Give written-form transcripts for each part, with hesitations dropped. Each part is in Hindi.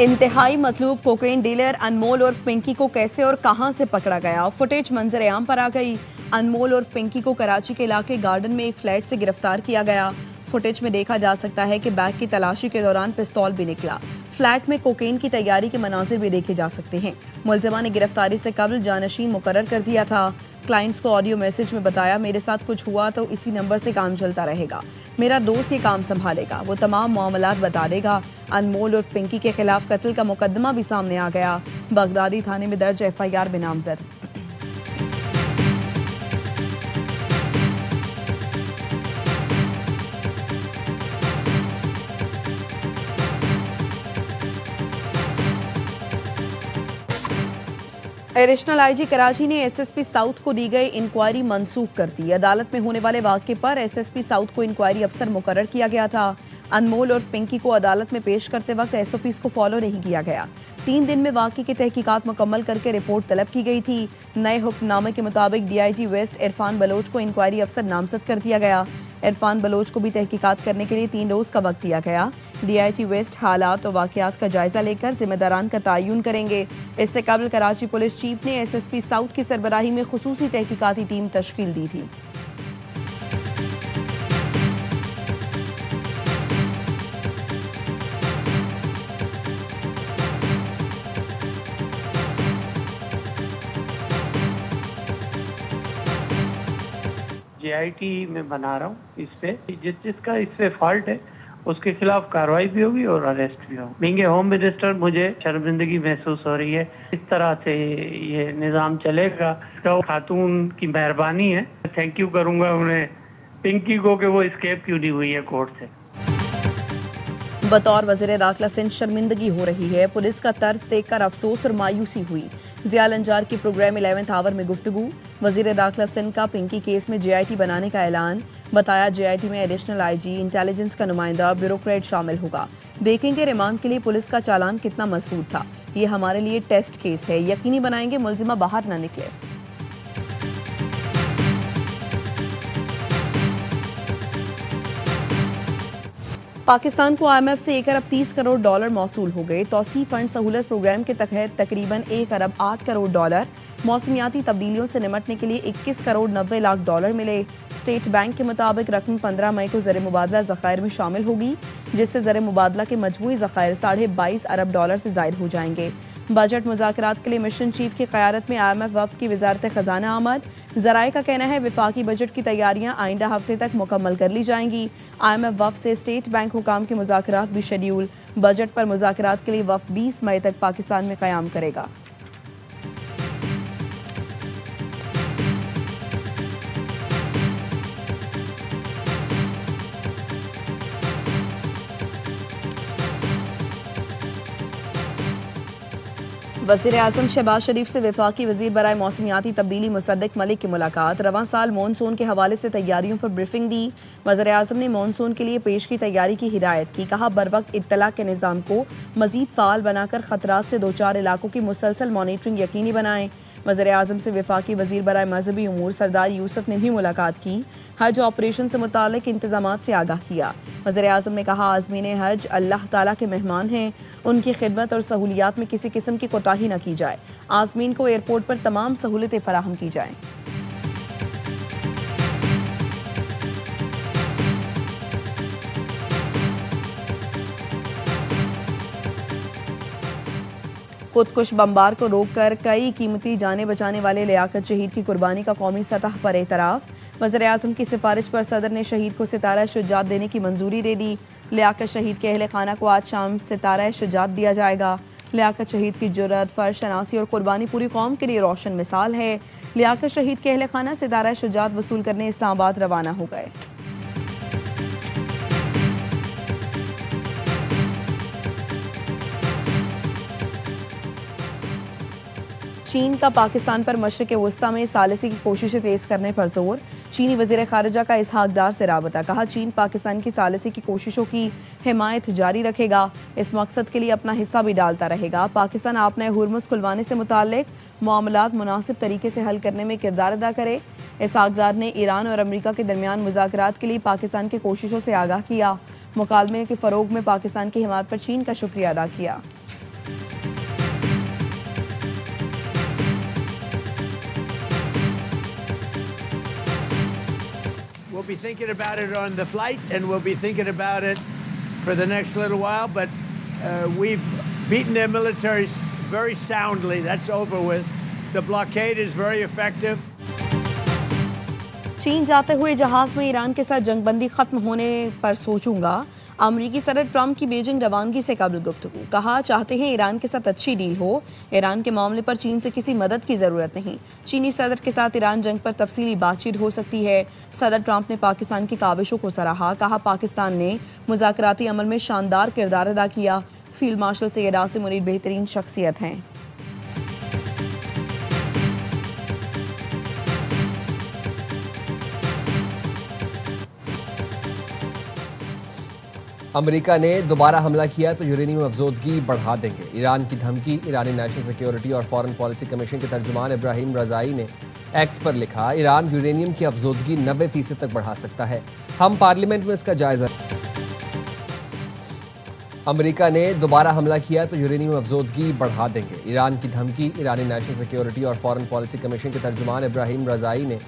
इंतहाई मतलूब कोकेन डीलर अनमोल और पिंकी को कैसे और कहां से पकड़ा गया, फुटेज मंजर आम पर आ गई। अनमोल और पिंकी को कराची के इलाके गार्डन में एक फ्लैट से गिरफ्तार किया गया। फुटेज में देखा जा सकता है कि बैग की तलाशी के दौरान पिस्तौल भी निकला। फ्लैट में कोकेन की तैयारी के मनाजिर भी देखे जा सकते हैं। मुलजिमा ने गिरफ्तारी से कबल जानशीन मुकर्रर कर दिया था। क्लाइंट्स को ऑडियो मैसेज में बताया, मेरे साथ कुछ हुआ तो इसी नंबर से काम चलता रहेगा, मेरा दोस्त ये काम संभालेगा, वो तमाम मामलात बता देगा। अनमोल और पिंकी के खिलाफ कत्ल का मुकदमा भी सामने आ गया। बगदादी थाने में दर्ज FIR में नामजद। एडिशनल IG कराची ने SSP साउथ को दी गई इंक्वायरी मंसूख कर दी। अदालत में होने वाले वाक़े पर SSP साउथ को इंक्वायरी अफसर मुकर्रर किया गया था। अनमोल और पिंकी को अदालत में पेश करते वक्त SOPs को फॉलो नहीं किया गया। 3 दिन में वाक़े की तहकीकात मुकम्मल करके रिपोर्ट तलब की गई थी। नए हुक्मनामे के मुताबिक DIG वेस्ट इरफान बलोच को इंक्वायरी अफसर नामजद कर दिया गया। इरफान बलोच को भी तहकीकात करने के लिए 3 रोज़ का वक्त दिया गया। DIG वेस्ट हालात और वाक़यात का जायजा लेकर जिम्मेदारान का तयन करेंगे। इससे कबल कराची पुलिस चीफ ने SSP साउथ की सरबराही में खुसूसी तहकीकाती टीम तश्कील दी थी। JIT में बना रहा हूँ इस पे, जिसका इस पे फॉल्ट है उसके खिलाफ कार्रवाई भी होगी और अरेस्ट भी होगी। बीइंग ए होम मिनिस्टर मुझे शर्मिंदगी महसूस हो रही है। इस तरह से ये निज़ाम चलेगा, इसका खातून की मेहरबानी है। थैंक यू करूँगा उन्हें, पिंकी को, कि वो स्केप क्यों नहीं हुई है कोर्ट से। बतौर वज़ीर दाखिला सिंध शर्मिंदगी हो रही है। पुलिस का तर्ज देखकर अफसोस और मायूसी हुई। ज़िया लंजार की प्रोग्राम 11th आवर में गुफ्तगू। वज़ीर दाखिला सिंध का पिंकी केस में JIT बनाने का ऐलान। बताया, JIT में एडिशनल IG, इंटेलिजेंस का नुमाइंदा, ब्यूरोक्रेट शामिल होगा। देखेंगे रिमांड के लिए पुलिस का चालान कितना मजबूत था। ये हमारे लिए टेस्ट केस है, यकीनी बनाएंगे मुलजिमा बाहर न निकले। पाकिस्तान को IMF से 1 अरब 30 करोड़ डॉलर मौसूल हो गए। तौसीफ फंड सहूलत प्रोग्राम के तहत तकरीबन 1 अरब 8 करोड़ डॉलर, मौसमियाती तब्दीलियों से निमटने के लिए 21 करोड़ 90 लाख डॉलर मिले। स्टेट बैंक के मुताबिक रकम 15 मई को ज़र मुबादला ज़खायर में शामिल होगी, जिससे ज़र मुबादला के मजमूई ज़खायर 22.5 अरब डॉलर से ज़ायद हो जाएंगे। बजट मुज़ाकरात के लिए मिशन चीफ की क़यादत में IMF वफ़द की वज़ारत ख़जाना आमद। ज़राए का कहना है वफाकी बजट की तैयारियां आइंदा हफ्ते तक मुकम्मल कर ली जाएंगी। IMF वफ़द से स्टेट बैंक हुकाम के मुज़ाकरात भी शेड्यूल। बजट पर मुज़ाकरात के लिए वफ़द 20 मई तक पाकिस्तान में क़याम करेगा। वज़ीर आज़म शहबाज शरीफ से वफाकी वज़ीर बराए मौसमियाती तब्दीली मुसद्दिक मलिक की मुलाकात। रवां साल मानसून के हवाले से तैयारियों पर ब्रीफिंग दी। वज़ीर आज़म ने मानसून के लिए पेश की तैयारी की हिदायत की। कहा, बर वक्त इत्तला के निज़ाम को मज़ीद फ़ाल बनाकर ख़तरात से 2-4 इलाकों की मुसलसल मॉनिटरिंग यकीनी बनाएं। वज़ीर आज़म से वफाकी वज़ीर बराए मजहबी उमूर सरदार यूसुफ ने भी मुलाकात की। हज ऑपरेशन से मुतालिक इंतज़ामात से आगाह किया। वज़ीर आज़म ने कहा, आज़मीन हज अल्लाह ताला के मेहमान हैं, उनकी खिदमत और सहूलियात में किसी किस्म की कोताही न की जाए। आज़मीन को एयरपोर्ट पर तमाम सहूलतें फराहम की जाएं। खुदकुश बमबार को रोककर कई कीमती जाने बचाने वाले लियाकत शहीद की कुर्बानी का कौमी सतह पर एतराफ़। वज़ीर आज़म की सिफारिश पर सदर ने शहीद को सितारा शुजात देने की मंजूरी दे दी। लियाकत शहीद के अहले खाना को आज शाम सितारा शुजात दिया जाएगा। लियाकत शहीद की जुर्रत, फर्ज शनासी और कुर्बानी पूरी कौम के लिए रोशन मिसाल है। लियाकत शहीद के अहले खाना सितारा शुजात वसूल करने इस्लामाबाद रवाना हो गए। चीन का पाकिस्तान पर मशरिक़ वस्ता में सालिसी की कोशिशें तेज़ करने पर जोर। चीनी वज़ीर ख़ारिजा का इसहाक डार से राबता। कहा, चीन पाकिस्तान की सालिसी की कोशिशों की हिमायत जारी रखेगा, इस मकसद के लिए अपना हिस्सा भी डालता रहेगा। पाकिस्तान आपने हुर्मुज़ खुलवाने से मुताल्लिक मामलात मुनासिब तरीके से हल करने में किरदार अदा करे। इसहाक डार ने ईरान और अमरीका के दरमियान मुज़ाकरात के लिए पाकिस्तान की कोशिशों से आगाह किया। मुकालमे के फ़रोग में पाकिस्तान की हिमायत पर चीन का शुक्रिया अदा किया। We'll be thinking about it on the flight, and we'll be thinking about it for the next little while. But we've beaten their military very soundly. That's over with. The blockade is very effective. चीन जाते हुए जहाज में ईरान के साथ जंगबंदी खत्म होने पर सोचूंगा। अमरीकी सदर ट्रंप की बीजिंग रवानगी से कबल गुफ्तगू। कहा, चाहते हैं ईरान के साथ अच्छी डील हो। ईरान के मामले पर चीन से किसी मदद की जरूरत नहीं। चीनी सदर के साथ ईरान जंग पर तफसीली बातचीत हो सकती है। सदर ट्रंप ने पाकिस्तान की काविशों को सराहा। कहा, पाकिस्तान ने मुज़ाकराती अमल में शानदार किरदार अदा किया। फील्ड मार्शल सैयद आसिम मुनीर बेहतरीन शख्सियत हैं। अमेरिका ने दोबारा हमला किया तो यूरेनियम अफजोदगी बढ़ा देंगे। ईरान की धमकी। ईरानी नेशनल सिक्योरिटी और फॉरेन पॉलिसी कमीशन के तर्जुमान इब्राहिम रजाई ने एक्स पर लिखा, ईरान यूरेनियम की अफजोदगी 90% तक बढ़ा सकता है। हम पार्लियामेंट में इसका जायजा। अमेरिका ने दोबारा हमला किया तो यूरेनियम अफजोदगी बढ़ा देंगे। ईरान की धमकी। ईरानी नेशनल सिक्योरिटी और फॉरेन पॉलिसी कमीशन के तर्जुमान इब्राहिम रजाई ने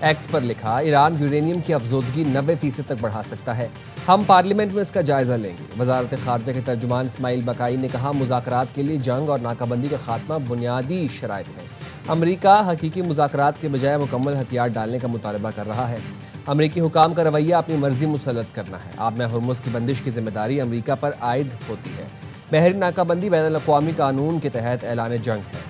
एक्स पर लिखा, ईरान यूरेनियम की अफजोदगी 90% तक बढ़ा सकता है। हम पार्लियामेंट में इसका जायजा लेंगे। वजारत खारजा के तर्जुमान इस्माइल बकाई ने कहा, मुज़ाकरात के लिए जंग और नाकाबंदी का खात्मा बुनियादी शराइत है। अमेरिका हकीकी मुज़ाकरात के बजाय मुकम्मल हथियार डालने का मुतालबा कर रहा है। अमेरिकी हुकाम का रवैया अपनी मर्जी मुसल्लत करना है। आब में हुर्मुज़ की बंदिश की जिम्मेदारी अमेरिका पर आयद होती है। बहरी नाकाबंदी बैनुल-अक़वामी कानून के तहत ऐलान जंग है।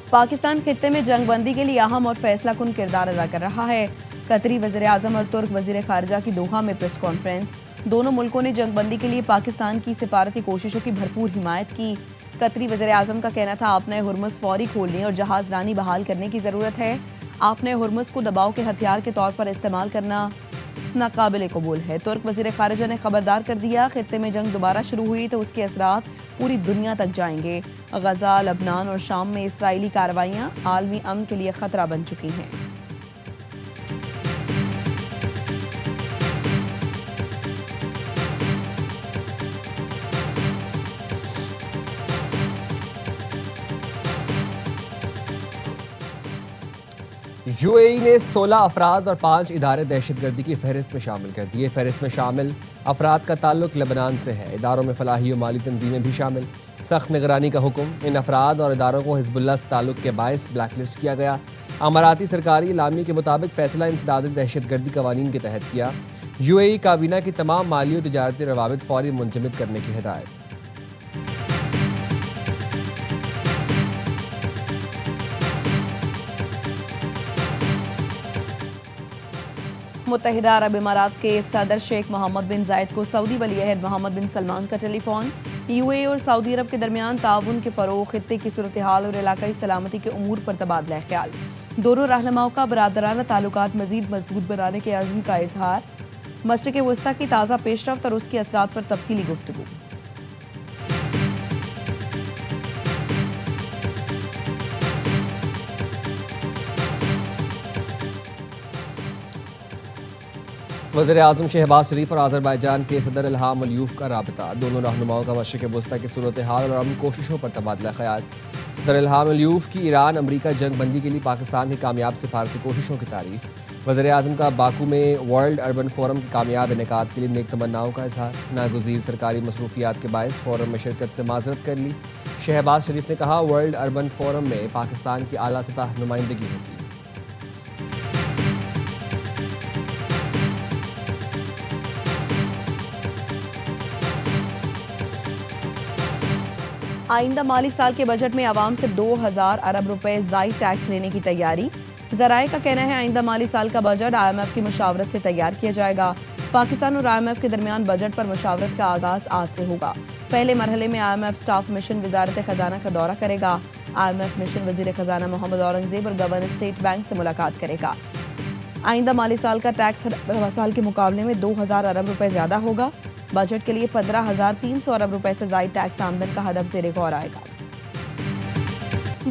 पाकिस्तान खित्ते में जंगबंदी के लिए अहम और फैसला कुन किरदार अदा कर रहा है। कतरी वज़ीर आज़म और तुर्क वज़ीर खारजा की दोहा में प्रेस कॉन्फ्रेंस। दोनों मुल्कों ने जंगबंदी के लिए पाकिस्तान की सिफारती कोशिशों की भरपूर हिमायत की। कतरी वज़ीर आज़म का कहना था, आपने हुर्मुज़ फौरी खोलने और जहाज रानी बहाल करने की ज़रूरत है। आपने हुर्मुज़ को दबाव के हथियार के तौर पर इस्तेमाल करना नाकाबिले कबूल है। तुर्क वज़ीर खारजा ने खबरदार कर दिया, खित्ते में जंग दोबारा शुरू हुई तो उसके असरात पूरी दुनिया तक जाएंगे। गजा, लबनान और शाम में इसराइली कार्रवाइयाँ आलमी अमन के लिए खतरा बन चुकी हैं। यूएई ने 16 अफराद और 5 इदारे दहशतगर्दी की फहरिस्त में शामिल कर दिए। फहरिस्त में शामिल अफराद का ताल्लुक लेबनान से है। इदारों में फलाही और माली तंजीमें भी शामिल। सख्त निगरानी का हुक्म। इन अफराद और इदारों को हिजबुल्लाह से ताल्लुक के बायस ब्लैकलिस्ट किया गया। अमाराती सरकारी इलामी के मुताबिक फैसला इंसदाद दहशतगर्दी कवानीन के तहत किया। यूएई काबीना की तमाम माली और तिजारती रवाबित फौरी मुंजमद करने की हिदायत। मुत्तहिदा अरब इमारात के सदर शेख मोहम्मद बिन जायद को सऊदी वली अहद मोहम्मद बिन सलमान का टेलीफोन। यूएई और सऊदी अरब के दरमियान ताउन के फरोग, खित्ते की सूरत हाल और इलाकाई सलामती के उमूर पर तबादला ख्याल। दोनों रहनुमाओं का बरादराना ताल्लुकात मजीद मजबूत बनाने के अज़्म का इजहार। मशरिक़ वस्ता की ताज़ा पेशरफ्त और उसके असरात पर तफसीली गुफ्तगू। वज़ीर आज़म शहबाज शरीफ और आज़रबाईजान के सदर इल्हाम अलियूफ का राबता। दोनों रहनुमाओं का मशरिक़ वस्ता की सूरत हाल और अमन कोशिशों पर तबादला ख्याल। सदर इल्हाम अलियूफ की ईरान अमरीका जंग बंदी के लिए पाकिस्तान की कामयाब सिफारती कोशिशों की तारीफ। वज़ीर आज़म का बाकू में वर्ल्ड अर्बन फोरम के कामयाब इनेकाद के लिए नेक तमन्नाओं का इजहार। नागुज़ीर सरकारी मसरूफियात के बायस फोरम में शिरकत से माजरत कर ली। शहबाज शरीफ ने कहा, वर्ल्ड अर्बन फोरम में पाकिस्तान की आला सतह नुमाइंदगी होगी। आइंदा माली साल के बजट में आवाम से 2000 अरब रुपए ज़ायद टैक्स लेने की तैयारी। ज़राए का कहना है, आइंदा माली साल का बजट IMF की मुशावरत से तैयार किया जाएगा। पाकिस्तान और IMF के दरमियान बजट पर मुशावरत का आगाज आज से होगा। पहले मरहले में IMF स्टाफ मिशन वजारत खजाना का दौरा करेगा। IMF मिशन वजीर खजाना मोहम्मद औरंगजेब और गवर्नर स्टेट बैंक से मुलाकात करेगा। आइंदा माली साल का टैक्स रवा साल के मुकाबले में 2000 अरब रुपए ज्यादा होगा। बजट के लिए 15,300 अरब रुपए से ज्यादा टैक्स आमदन का हदफ से रिकॉर्ड आएगा।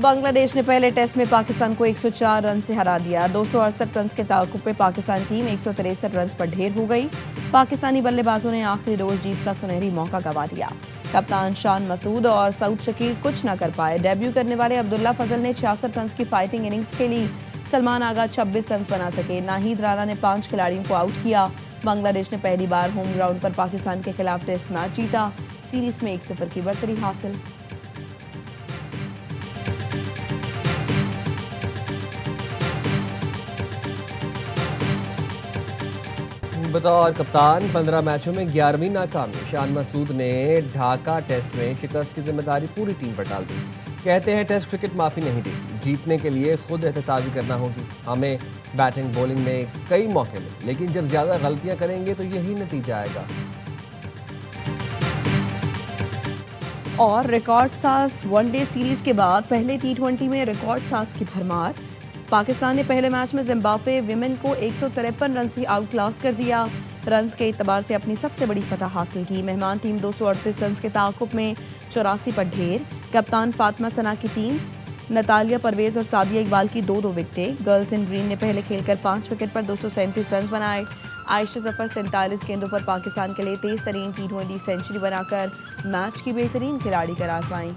बांग्लादेश ने पहले टेस्ट में पाकिस्तान को 104 रन से हरा दिया। 268 रन के ताकुब पे पाकिस्तान टीम 163 रन पर ढेर हो गई। पाकिस्तानी बल्लेबाजों ने आखिरी रोज जीत का सुनहरी मौका गंवा दिया। कप्तान शान मसूद और सऊद शकील कुछ न कर पाए। डेब्यू करने वाले अब्दुल्ला फजल ने 66 रन की फाइटिंग इनिंग्स के लिए सलमान आगा 26 रन बना सके। नाहिद राणा ने 5 खिलाड़ियों को आउट किया। बांग्लादेश ने पहली बार होम ग्राउंड पर पाकिस्तान के खिलाफ टेस्ट मैच जीता। सीरीज में 1-0 की बढ़तरी हासिल। बतौर कप्तान 15 मैचों में 11वीं नाकामी। शान मसूद ने ढाका टेस्ट में शिकस्त की जिम्मेदारी पूरी टीम पर डाल दी। कहते हैं टेस्ट क्रिकेट माफी नहीं देती, जीतने के लिए खुद एहतसाबी करना होगी। हमें बैटिंग बॉलिंग में कई मौके मिले, लेकिन जब ज्यादा गलतियां करेंगे तो यही नतीजा आएगा। और रिकॉर्ड साज वनडे सीरीज के बाद पहले T20 में रिकॉर्ड साज की भरमार। पाकिस्तान ने पहले मैच में जिम्बाब्वे विमेन को 153 रन से आउट क्लास कर दिया। रन्स के एतबार से अपनी सबसे बड़ी फतह हासिल की। मेहमान टीम 238 रन के ताकुब में 84 पर ढेर। कप्तान फातिमा सना की टीम नतालिया परवेज और सादिया इकबाल की 2-2 विकेटें। गर्ल्स इन ग्रीन ने पहले खेलकर 5 विकेट पर 237 रन बनाए। आयशा जफर 47 गेंदों पर पाकिस्तान के लिए तेज तरीन T20 सेंचुरी बनाकर मैच की बेहतरीन खिलाड़ी करार पाईं।